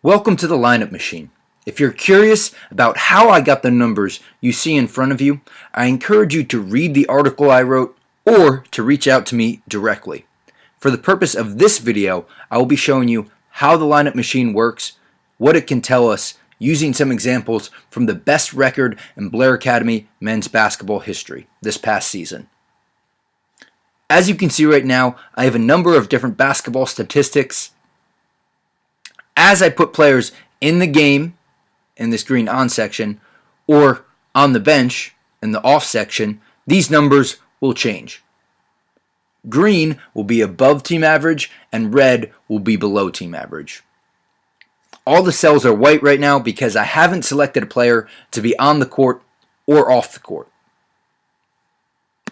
Welcome to the Lineup Machine. If you're curious about how I got the numbers you see in front of you, I encourage you to read the article I wrote or to reach out to me directly. For the purpose of this video, I will be showing you how the Lineup Machine works, what it can tell us, using some examples from the best record in Blair Academy men's basketball history this past season. As you can see right now, I have a number of different basketball statistics. As I put players in the game, in this green on section, or on the bench, in the off section, these numbers will change. Green will be above team average, and red will be below team average. All the cells are white right now because I haven't selected a player to be on the court or off the court.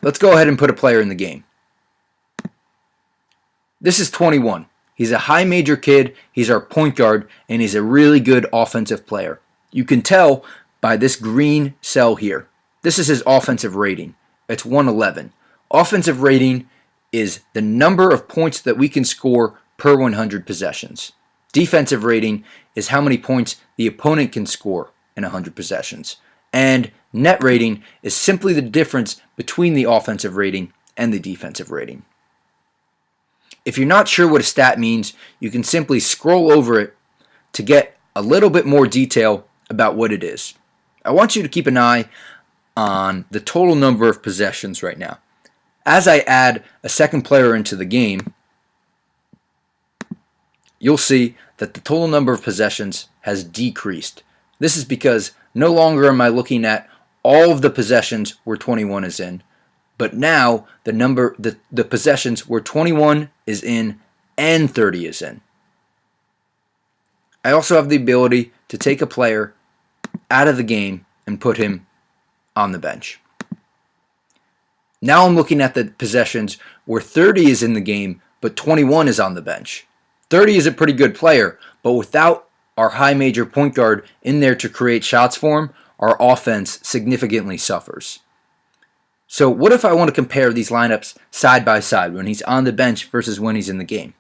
Let's go ahead and put a player in the game. This is 21. He's a high major kid, he's our point guard, and he's a really good offensive player. You can tell by this green cell here. This is his offensive rating. It's 111. Offensive rating is the number of points that we can score per 100 possessions. Defensive rating is how many points the opponent can score in 100 possessions. And net rating is simply the difference between the offensive rating and the defensive rating. If you're not sure what a stat means, you can simply scroll over it to get a little bit more detail about what it is. I want you to keep an eye on the total number of possessions right now. As I add a second player into the game, you'll see that the total number of possessions has decreased. This is because no longer am I looking at all of the possessions where 21 is in, but now the possessions where 21 is in and 30 is in. I also have the ability to take a player out of the game and put him on the bench. Now I'm looking at the possessions where 30 is in the game, but 21 is on the bench. 30 is a pretty good player, but without our high major point guard in there to create shots for him, our offense significantly suffers. So what if I want to compare these lineups side by side when he's on the bench versus when he's in the game?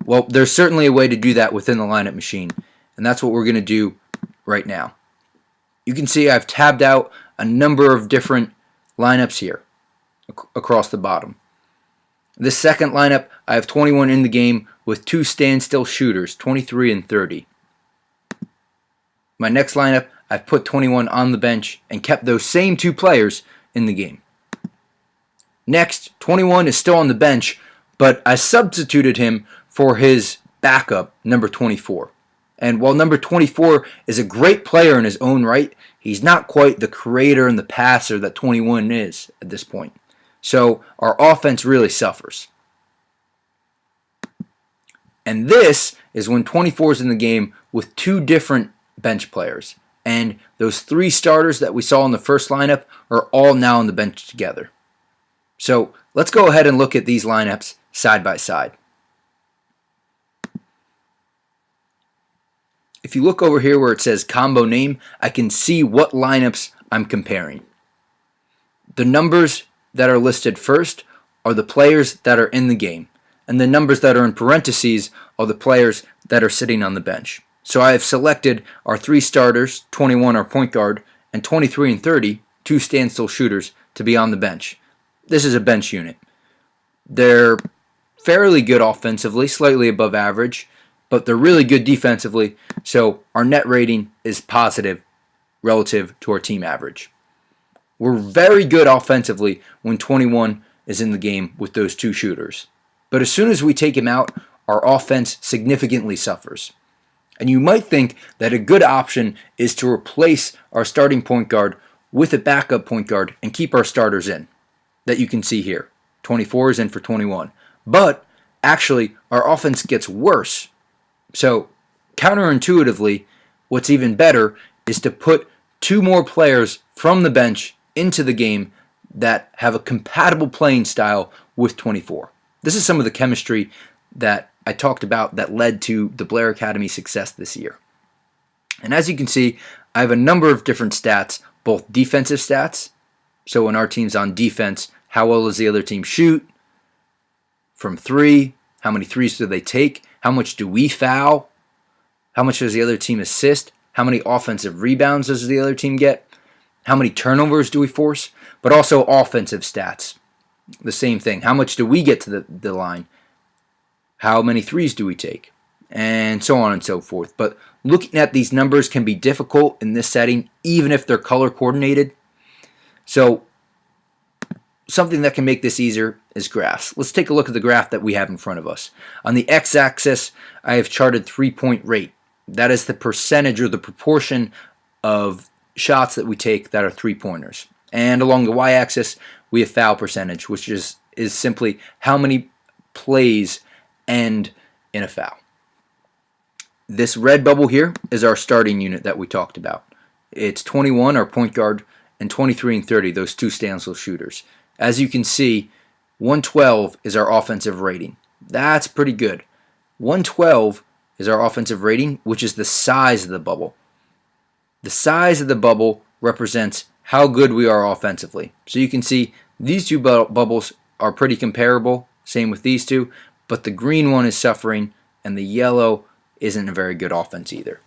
Well, there's certainly a way to do that within the Lineup Machine, and that's what we're going to do right now. You can see I've tabbed out a number of different lineups here across the bottom. This second lineup, I have 21 in the game with two standstill shooters, 23 and 30. My next lineup, I've put 21 on the bench and kept those same two players in the game. Next, 21 is still on the bench, but I substituted him for his backup, number 24. And while number 24 is a great player in his own right, he's not quite the creator and the passer that 21 is at this point. So our offense really suffers. And this is when 24 is in the game with two different bench players. And those three starters that we saw in the first lineup are all now on the bench together. So let's go ahead and look at these lineups side by side. If you look over here where it says combo name, I can see what lineups I'm comparing. The numbers that are listed first are the players that are in the game, and the numbers that are in parentheses are the players that are sitting on the bench. So I have selected our three starters, 21 our point guard, and 23 and 30, two standstill shooters, to be on the bench. This is a bench unit. They're fairly good offensively, slightly above average, but they're really good defensively, so our net rating is positive relative to our team average. We're very good offensively when 21 is in the game with those two shooters. But as soon as we take him out, our offense significantly suffers. And you might think that a good option is to replace our starting point guard with a backup point guard and keep our starters in, that you can see here. 24 is in for 21. But actually, our offense gets worse. So counterintuitively, what's even better is to put two more players from the bench into the game that have a compatible playing style with 24. This is some of the chemistry that I talked about that led to the Blair Academy success this year. And as you can see, I have a number of different stats, both defensive stats, so when our team's on defense, how well does the other team shoot from three, how many threes do they take, how much do we foul, How much does the other team assist? How many offensive rebounds does the other team get? How many turnovers do we force? But also offensive stats. The same thing. How much do we get to the line? How many threes do we take? And so on and so forth. But looking at these numbers can be difficult in this setting, even if they're color coordinated. So something that can make this easier is graphs. Let's take a look at the graph that we have in front of us. On the x-axis, I have charted three-point rate. That is the percentage or the proportion of shots that we take that are three-pointers. And along the y-axis, we have foul percentage, which is simply how many plays end in a foul. This red bubble here is our starting unit that we talked about. It's 21, our point guard, and 23 and 30, those two standstill shooters. As you can see, 112 is our offensive rating. That's pretty good. 112 is our offensive rating, which is the size of the bubble. The size of the bubble represents how good we are offensively. So you can see these two bubbles are pretty comparable, same with these two, but the green one is suffering and the yellow isn't a very good offense either.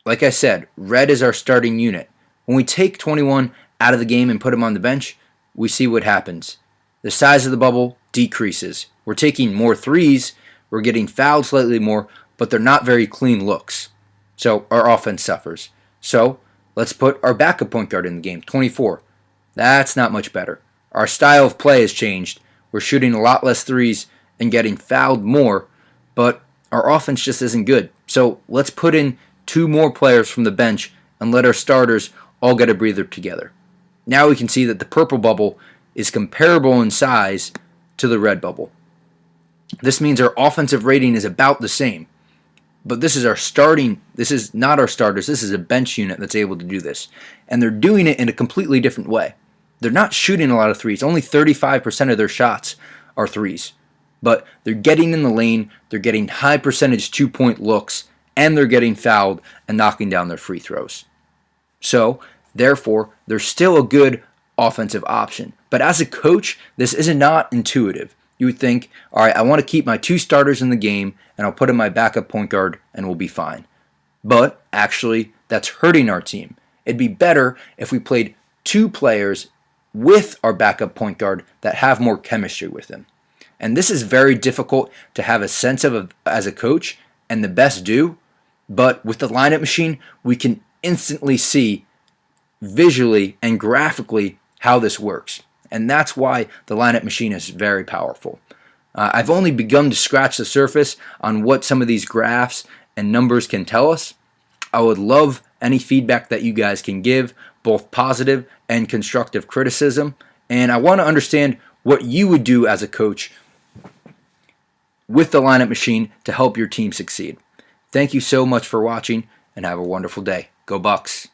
Like I said, red is our starting unit. When we take 21 out of the game and put him on the bench, we see what happens. The size of the bubble decreases. We're taking more threes, we're getting fouled slightly more, but they're not very clean looks. So our offense suffers. So let's put our backup point guard in the game, 24. That's not much better. Our style of play has changed. We're shooting a lot less threes and getting fouled more, but our offense just isn't good. So let's put in two more players from the bench and let our starters all get a breather together. Now we can see that the purple bubble is comparable in size to the red bubble. This means our offensive rating is about the same. But this is not our starters, this is a bench unit that's able to do this. And they're doing it in a completely different way. They're not shooting a lot of threes. Only 35% of their shots are threes. But they're getting in the lane, they're getting high percentage two-point looks, and they're getting fouled and knocking down their free throws. So, therefore, they're still a good offensive option. But as a coach, this is not intuitive. You would think, all right, I want to keep my two starters in the game, and I'll put in my backup point guard, and we'll be fine. But actually, that's hurting our team. It'd be better if we played two players with our backup point guard that have more chemistry with them. And this is very difficult to have a sense of as a coach, and the best do. But with the lineup machine, we can instantly see visually and graphically how this works. And that's why the lineup machine is very powerful. I've only begun to scratch the surface on what some of these graphs and numbers can tell us. I would love any feedback that you guys can give, both positive and constructive criticism. And I want to understand what you would do as a coach with the lineup machine to help your team succeed. Thank you so much for watching, and have a wonderful day. Go Bucks!